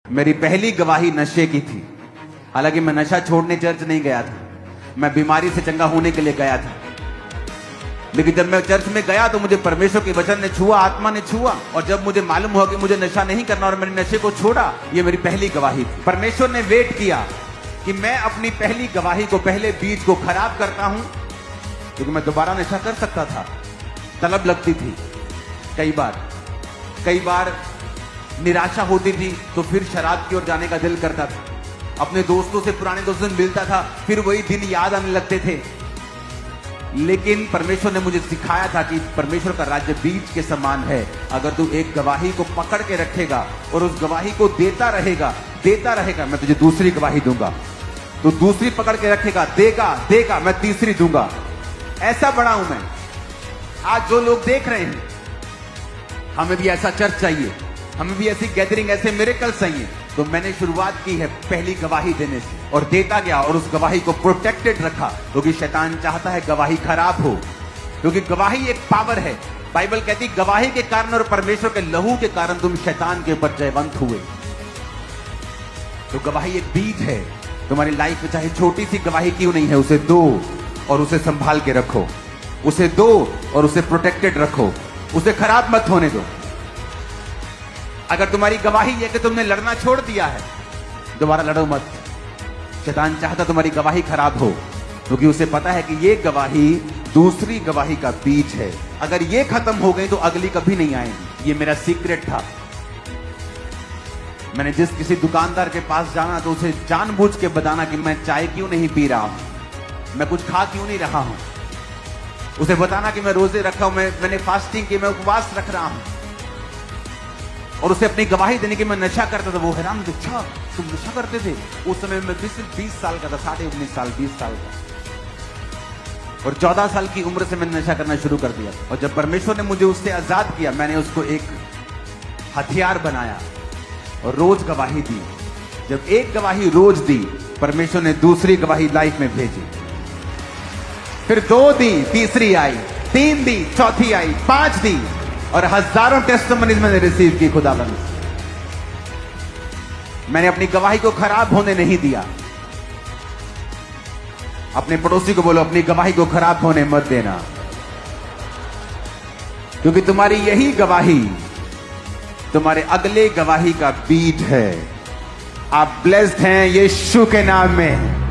मेरी पहली गवाही नशे की थी। हालांकि मैं नशा छोड़ने चर्च नहीं गया था, मैं बीमारी से चंगा होने के लिए गया था। लेकिन जब मैं चर्च में गया तो मुझे परमेश्वर के वचन ने छुआ, आत्मा ने छुआ, और जब मुझे मालूम हुआ कि मुझे नशा नहीं करना और मैंने नशे को छोड़ा, ये मेरी पहली गवाही थी। परमेश्वर ने वेट किया कि मैं अपनी पहली गवाही को, पहले बीज को खराब करता हूं, क्योंकि मैं दोबारा नशा कर सकता था। तलब लगती थी, कई बार निराशा होती थी तो फिर शराब की ओर जाने का दिल करता था। अपने दोस्तों से, पुराने दोस्तों से मिलता था, फिर वही दिन याद आने लगते थे। लेकिन परमेश्वर ने मुझे सिखाया था कि परमेश्वर का राज्य बीज के समान है। अगर तू एक गवाही को पकड़ के रखेगा और उस गवाही को देता रहेगा, मैं तुझे दूसरी गवाही दूंगा। तू दूसरी पकड़ के रखेगा, देगा, मैं तीसरी दूंगा। ऐसा बड़ा हूं मैं। आज जो लोग देख रहे हैं, हमें भी ऐसा चर्च चाहिए, हमें भी ऐसी गैदरिंग, ऐसे मिरेकल्स चाहिए। तो मैंने शुरुआत की है पहली गवाही देने से, और देता गया, और उस गवाही को प्रोटेक्टेड रखा, क्योंकि शैतान चाहता है गवाही खराब हो, क्योंकि गवाही एक पावर है। बाइबल कहती गवाही के कारण और परमेश्वर के लहू के कारण तुम शैतान के ऊपर जयवंत हुए। तो गवाही एक बीज है। तुम्हारी लाइफ में चाहे छोटी सी गवाही क्यों नहीं है, उसे दो और उसे संभाल के रखो, उसे दो और उसे प्रोटेक्टेड रखो, उसे खराब मत होने दो। अगर तुम्हारी गवाही है कि तुमने लड़ना छोड़ दिया है, दोबारा लड़ो मत। शैतान चाहता तुम्हारी गवाही खराब हो, क्योंकि उसे पता है कि ये गवाही दूसरी गवाही का बीज है। अगर ये खत्म हो गई तो अगली कभी नहीं आएगी। ये मेरा सीक्रेट था। मैंने जिस किसी दुकानदार के पास जाना तो उसे जानबूझ के बताना कि मैं चाय क्यों नहीं पी रहा हूं, मैं कुछ खा क्यों नहीं रहा हूं। उसे बताना कि मैं रोजे रखा हूं, मैंने फास्टिंग की, मैं उपवास रख रहा हूं, और उसे अपनी गवाही देने की मैं नशा करता था। वो हैरान, अच्छा तुम नशा करते थे? उस समय मैं 20 साल का था, 19.5 साल, 20 साल का, और 14 साल की उम्र से मैंने नशा करना शुरू कर दिया। और जब परमेश्वर ने मुझे उससे आजाद किया, मैंने उसको एक हथियार बनाया और रोज गवाही दी। जब एक गवाही रोज दी, परमेश्वर ने दूसरी गवाही लाइफ में भेजी। फिर 2 दी, तीसरी आई, 3 दी, चौथी आई, 5 दी, और हजारों टेस्टिमनीज मैंने रिसीव की खुदाबंद। मैंने अपनी गवाही को खराब होने नहीं दिया। अपने पड़ोसी को बोलो, अपनी गवाही को खराब होने मत देना, क्योंकि तुम्हारी यही गवाही तुम्हारे अगले गवाही का बीज है। आप ब्लेस्ड हैं यीशु के नाम में।